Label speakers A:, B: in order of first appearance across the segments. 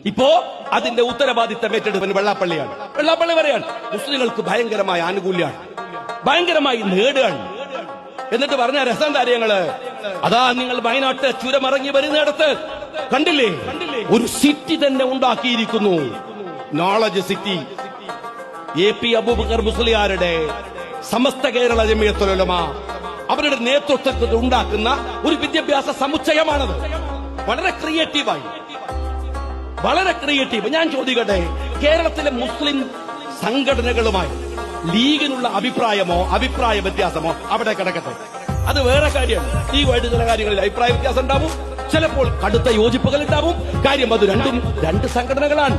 A: ഇപ്പോ അതിന്റെ ഉത്തരവാദിത്തം ഏറ്റെടുക്കുന്ന വെള്ളാപ്പള്ളിയാണ്. വെള്ളാപ്പള്ളി പറയാണ് മുസ്ലിങ്ങൾക്ക് ഭയങ്കരമായ ആനുകൂല്യമാണ്, ഭയങ്കരമായി നേടുകയാണ്. എന്നിട്ട് പറഞ്ഞ രസം കാര്യങ്ങള് അതാ നിങ്ങൾ വയനാട്ട് ചുരമിറങ്ങി വരുന്നിടത്ത് കണ്ടില്ലേ, ഒരു സിറ്റി തന്നെ ഉണ്ടാക്കിയിരിക്കുന്നു, നോളജ് സിറ്റി. AP അബൂബക്കർ മുസ്ലിയാരുടെ സമസ്ത കേരള ജമിയത്തുൽ ഉലമ അവരുടെ നേതൃത്വത്തിൽ ഉണ്ടാക്കുന്ന ഒരു വിദ്യാഭ്യാസ സമുച്ചയമാണത്. വളരെ ക്രിയേറ്റീവായി, വളരെ ക്രിയേറ്റീവ്. ഞാൻ ചോദിക്കട്ടെ, കേരളത്തിലെ മുസ്ലിം സംഘടനകളുമായി ലീഗിനുള്ള അഭിപ്രായമോ അഭിപ്രായ വ്യത്യാസമോ അവിടെ കിടക്കട്ടെ, അത് വേറെ കാര്യമാണ്. ലീഗുമായിട്ട് ചില കാര്യങ്ങളിൽ അഭിപ്രായ വ്യത്യാസം ഉണ്ടാവും, ചിലപ്പോൾ കടുത്ത യോജിപ്പുകൾ ഉണ്ടാവും. കാര്യം അത് രണ്ടും രണ്ട് സംഘടനകളാണ്,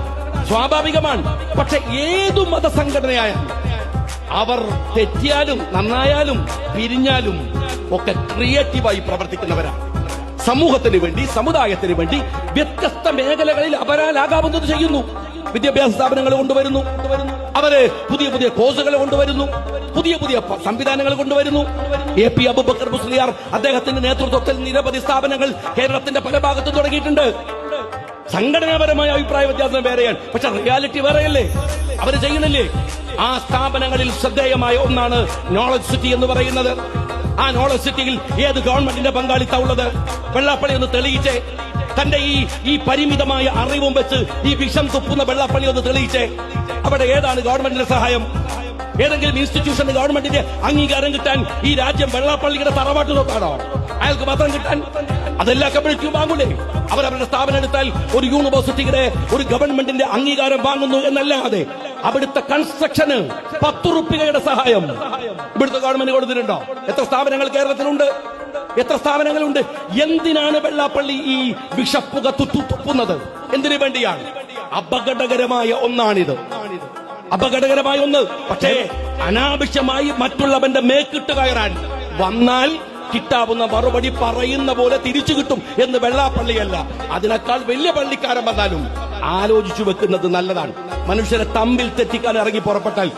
A: സ്വാഭാവികമാണ്. പക്ഷെ ഏതു മതസംഘടനയായാലും അവർ തെറ്റിയാലും നന്നായാലും പിരിഞ്ഞാലും ഒക്കെ ക്രിയേറ്റീവായി പ്രവർത്തിക്കുന്നവരാണ്. സമൂഹത്തിന് വേണ്ടി, സമുദായത്തിന് വേണ്ടി വ്യത്യസ്ത മേഖലകളിൽ അപരാലാകാവുന്നത് ചെയ്യുന്നു. വിദ്യാഭ്യാസ സ്ഥാപനങ്ങൾ കൊണ്ടുവരുന്നു, അവര് പുതിയ പുതിയ കോഴ്സുകൾ കൊണ്ടുവരുന്നു, പുതിയ പുതിയ സംവിധാനങ്ങൾ കൊണ്ടുവരുന്നു. AP അബൂബക്കർ മുസ്ലിയാർ അദ്ദേഹത്തിന്റെ നേതൃത്വത്തിൽ നിരവധി സ്ഥാപനങ്ങൾ കേരളത്തിന്റെ പല ഭാഗത്തും തുടങ്ങിയിട്ടുണ്ട്. സംഘടനാപരമായ അഭിപ്രായ വ്യത്യാസം വേറെയാണ്, പക്ഷെ റിയാലിറ്റി വേറെയല്ലേ, അവര് ചെയ്യുന്നില്ലേ? ആ സ്ഥാപനങ്ങളിൽ ശ്രദ്ധേയമായ ഒന്നാണ് നോളജ് സിറ്റി എന്ന് പറയുന്നത്. ആ നോളജ് സിറ്റിയിൽ ഏത് ഗവൺമെന്റിന്റെ പങ്കാളിത്തം ഉള്ളത്? വെള്ളാപ്പള്ളി ഒന്ന് തെളിയിച്ചേ. തന്റെ ഈ പരിമിതമായ അറിവും വെച്ച് ഈ വിഷം തുപ്പുന്ന വെള്ളാപ്പള്ളി ഒന്ന് തെളിയിച്ചേ. അവിടെ ഏതാണ് ഗവൺമെന്റിന്റെ സഹായം? ഏതെങ്കിലും ഇൻസ്റ്റിറ്റ്യൂഷന് ഗവൺമെന്റിന്റെ അംഗീകാരം കിട്ടാൻ ഈ രാജ്യം വെള്ളാപ്പള്ളിയുടെ തറവാട്ട് തൊട്ടാണോ? അയാൾക്ക് മാത്രം കിട്ടാൻ അതെല്ലാ കമ്മ്യൂണിറ്റിയും വാങ്ങൂലേ? അവരവരുടെ സ്ഥാപനം എടുത്താൽ ഒരു യൂണിവേഴ്സിറ്റിയുടെ ഒരു ഗവൺമെന്റിന്റെ അംഗീകാരം വാങ്ങുന്നു എന്നല്ലാതെ അവിടുത്തെ കൺസ്ട്രക്ഷന് 10 റുപ്യയുടെ സഹായം ഇവിടുത്തെ ഗവൺമെന്റ് കൊടുത്തിട്ടുണ്ടോ? എത്ര സ്ഥാപനങ്ങൾ കേരളത്തിലുണ്ട്? എത്ര സ്ഥാപനങ്ങളുണ്ട്? എന്തിനാണ് വെള്ളാപ്പള്ളി ഈ വിഷപ്പുക തുപ്പുന്നത്? എന്തിനു വേണ്ടിയാണ്? അപകടകരമായ ഒന്നാണിത്, അപകടകരമായ ഒന്ന്. പക്ഷേ അനാവശ്യമായി മറ്റുള്ളവന്റെ മേക്കിട്ട് കയറാൻ വന്നാൽ കിട്ടാവുന്ന മറുപടി പറയുന്ന പോലെ തിരിച്ചു കിട്ടും എന്ന് വെള്ളാപ്പള്ളിയല്ല, അതിനേക്കാൾ വലിയ പള്ളിക്കാരൻ വന്നാലും ആലോചിച്ചു വെക്കുന്നത് നല്ലതാണ്. മനുഷ്യരെ തമ്മിൽ തെറ്റിക്കാൻ ഇറങ്ങി പുറപ്പെട്ടാൽ